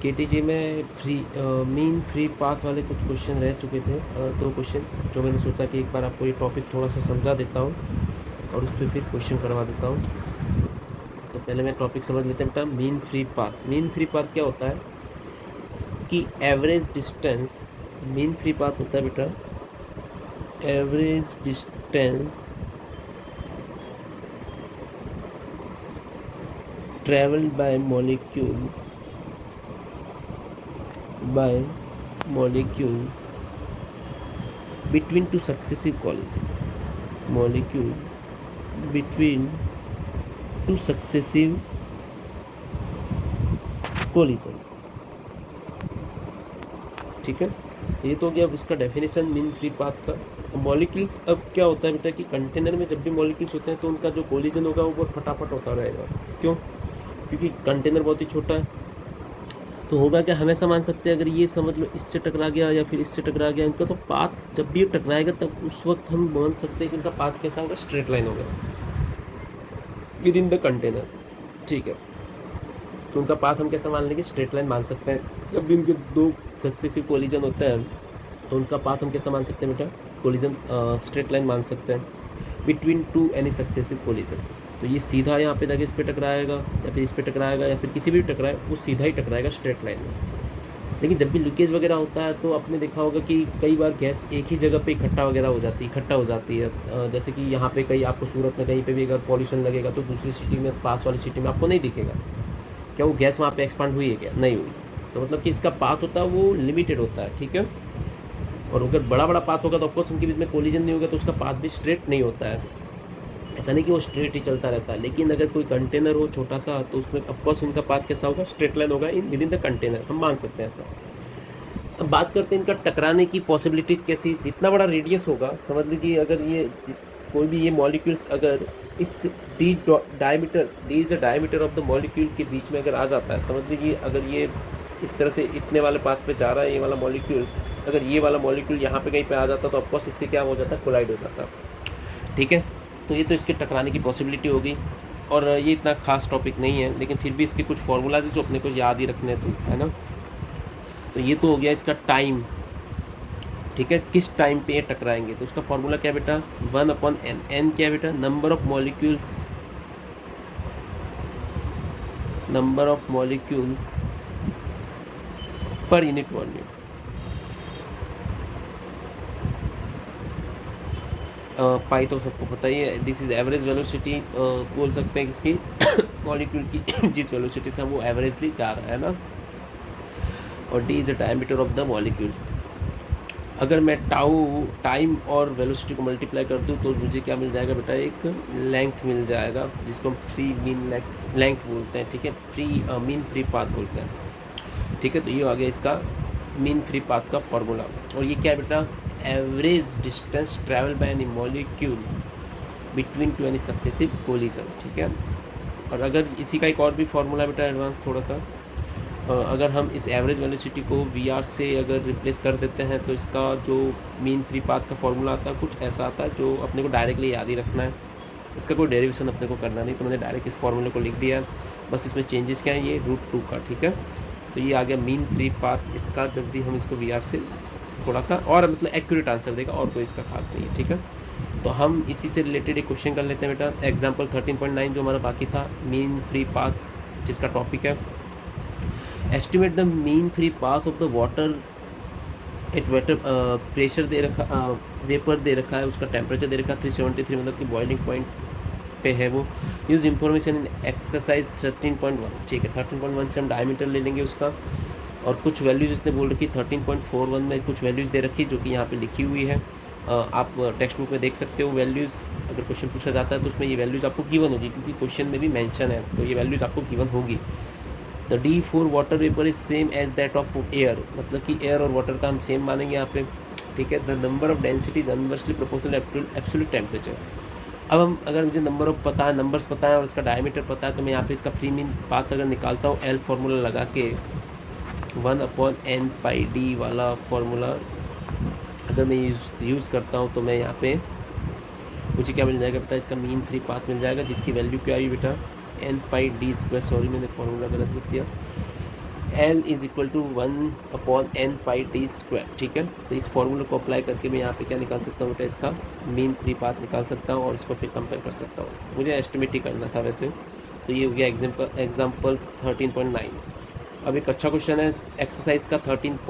KTG में mean free path वाले कुछ क्वेश्चन रह चुके थे, 2 क्वेश्चन, जो मैंने सोचा कि एक बार आपको ये टॉपिक थोड़ा सा समझा देता हूँ और उस पर फिर क्वेश्चन करवा देता हूँ। तो पहले मैं टॉपिक समझ लेते हैं बेटा। Mean free path, mean free path क्या होता है कि average distance, mean free path होता है बेटा average distance travelled by molecule between two successive molecule between two successive collision। ठीक है, ये तो हो गया अब इसका डेफिनेशन मीन फ्री पाथ का। मॉलिक्यूल्स, अब क्या होता है बेटा कि कंटेनर में जब भी मॉलिक्यूल्स होते हैं तो उनका जो कोलिजन होगा वो बहुत फटाफट होता रहेगा। क्यों? क्योंकि कंटेनर बहुत ही छोटा है। तो होगा क्या, हमेशा मान सकते हैं अगर ये समझ लो इससे टकरा गया या फिर इससे टकरा गया, इनका तो पाथ जब भी ये टकराएगा तब उस वक्त हम मान सकते हैं कि इनका पाथ कैसा होगा, स्ट्रेट लाइन होगा विद इन द कंटेनर। ठीक है, तो उनका पाथ हम कैसा मान लेंगे, स्ट्रेट लाइन मान सकते हैं। जब भी उनके 2 सक्सेसिव कोलिजन होते हैं तो उनका पाथ हम कैसा मान सकते हैं बेटा, कोलिजन स्ट्रेट लाइन मान सकते हैं बिटवीन 2 एनी सक्सेसिव कोलिजन। तो ये सीधा यहाँ पे जाके इस पे टकराएगा या फिर इस पे टकराएगा या फिर किसी भी टकराए, वो सीधा ही टकराएगा स्ट्रेट लाइन में। लेकिन जब भी लीकेज वगैरह होता है तो आपने देखा होगा कि कई बार गैस एक ही जगह पे इकट्ठा हो जाती है। जैसे कि यहाँ पे कहीं आपको सूरत में कहीं पे भी अगर पॉल्यूशन लगेगा तो दूसरी सिटी में, पास वाली सिटी में आपको नहीं दिखेगा। क्या वो गैस वहाँ पे एक्सपांड हुई है, क्या नहीं हुई? तो मतलब कि इसका पाथ होता है वो लिमिटेड होता है। ठीक है, और अगर बड़ा बड़ा पाथ होगा तो ऑफकोर्स उनके बीच में कोलिजन नहीं होगा तो उसका पाथ भी स्ट्रेट नहीं होता है। ऐसा नहीं कि वो स्ट्रेट ही चलता रहता है, लेकिन अगर कोई कंटेनर हो छोटा सा तो उसमें ऑफकोर्स उनका पाथ कैसा होगा, स्ट्रेट लाइन होगा in with in the container, हम मान सकते हैं ऐसा। अब बात करते हैं इनका टकराने की पॉसिबिलिटी कैसी। जितना बड़ा रेडियस होगा, समझ लीजिए अगर ये कोई भी ये मॉलिक्यूल्स अगर इस D is a diameter of the molecule के बीच में अगर आ जाता है, समझ लीजिए अगर ये इस तरह से इतने वाले पाथ पे जा रहा है ये वाला मॉलिक्यूल, अगर ये वाला मॉलिक्यूल यहाँ पे कहीं पे आ जाता तो ऑफकोर्स इससे क्या हो जाता है, कोलाइड हो जाता। ठीक है, तो ये तो इसके टकराने की पॉसिबिलिटी होगी। और ये इतना खास टॉपिक नहीं है, लेकिन फिर भी इसके कुछ फार्मूलाज जो अपने को याद ही रखने हैं, तो है ना। तो ये तो हो गया इसका टाइम। ठीक है, किस टाइम पे ये टकराएंगे, तो उसका फार्मूला क्या बेटा, 1/n। n क्या है बेटा, number of molecules per unit volume. पाई तो सबको पता ही है, दिस इज एवरेज वेलोसिटी बोल सकते हैं किसकी मॉलिक्यूल की जिस वेलोसिटी से वो एवरेजली जा रहा है ना। और D is the diameter of the molecule. अगर मैं टाइम और वेलोसिटी को मल्टीप्लाई कर दूँ तो मुझे क्या मिल जाएगा बेटा, एक लेंथ मिल जाएगा जिसको हम फ्री मीन लेंथ बोलते हैं। ठीक है, मीन फ्री पाथ बोलते हैं। ठीक है, तो ये आ गया इसका मीन फ्री पाथ का फॉर्मूला। और ये क्या है बेटा, average distance travel by any molecule between 2 any successive collision. ठीक है, और अगर इसी का एक और भी फॉर्मूला बेटा एडवांस थोड़ा सा, अगर हम इस एवरेज वेलोसिटी को VR से अगर रिप्लेस कर देते हैं तो इसका जो मीन फ्री पाथ का फॉर्मूला आता है कुछ ऐसा आता है, जो अपने को डायरेक्टली याद ही रखना है। इसका कोई डेरिवेशन अपने को करना नहीं, तो मैंने डायरेक्ट इस फॉर्मूले को लिख दिया है। बस इसमें चेंजेस क्या है, ये √2 का। ठीक है, तो ये आ गया मीन फ्री पाथ इसका, जब भी हम इसको VR से थोड़ा सा और मतलब एक्यूरेट आंसर देगा, और कोई इसका खास नहीं है। ठीक है, तो हम इसी से रिलेटेड एक क्वेश्चन कर लेते हैं बेटा। एग्जाम्पल 13.9 जो हमारा बाकी था, मीन फ्री पाथ जिसका टॉपिक है, estimate the mean free path of the water at water pressure दे रखा, वेपर दे रखा है, उसका टेम्परेचर दे रखा है 373, मतलब कि बॉइलिंग पॉइंट पे है वो। Use information in exercise 13.1। ठीक है, 13.1 से हम डायमीटर ले लेंगे उसका, और कुछ वैल्यूज़ इसने बोल रखी 13.41 में कुछ वैल्यूज़ दे रखी जो कि यहाँ पे लिखी हुई है। आप टेक्स्ट बुक में देख सकते हो वैल्यूज़। अगर क्वेश्चन पूछा जाता है तो उसमें ये वैल्यूज़ आपको गिवन होगी, क्योंकि क्वेश्चन में भी मेंशन है, तो ये वैल्यूज़ आपको गिवन होगी। The D4 water vapour is same as that of air, मतलब कि एयर और वाटर का हम सेम मानेंगे यहाँ पे। ठीक है, the number of density is inversely proportional to absolute temperature. अब हम अगर मुझे नंबर्स पता है और इसका डायमीटर पता है, तो मैं यहाँ पे इसका फ्री मीन पाथ अगर निकालता हूँ, L फार्मूला लगा के 1/n/d वाला फार्मूला अगर मैं यूज़ करता हूँ, तो मैं यहाँ पे मुझे क्या मिल जाएगा बेटा, इसका मीन फ्री पाथ मिल जाएगा, जिसकी वैल्यू क्या आई बेटा, n/d²। सॉरी मैंने फॉर्मूला गलत लिख दिया, L is equal to 1/n πt², ठीक है। तो इस फॉर्मूले को अप्लाई करके मैं यहाँ पे क्या निकाल सकता हूँ बेटा, इसका मीन फ्री पाथ निकाल सकता हूँ और इसको फिर कंपेयर कर सकता हूँ। मुझे एस्टिमेट ही करना था वैसे। तो ये हो गया एग्जाम्पल 13.9। अब एक अच्छा क्वेश्चन है एक्सरसाइज का 13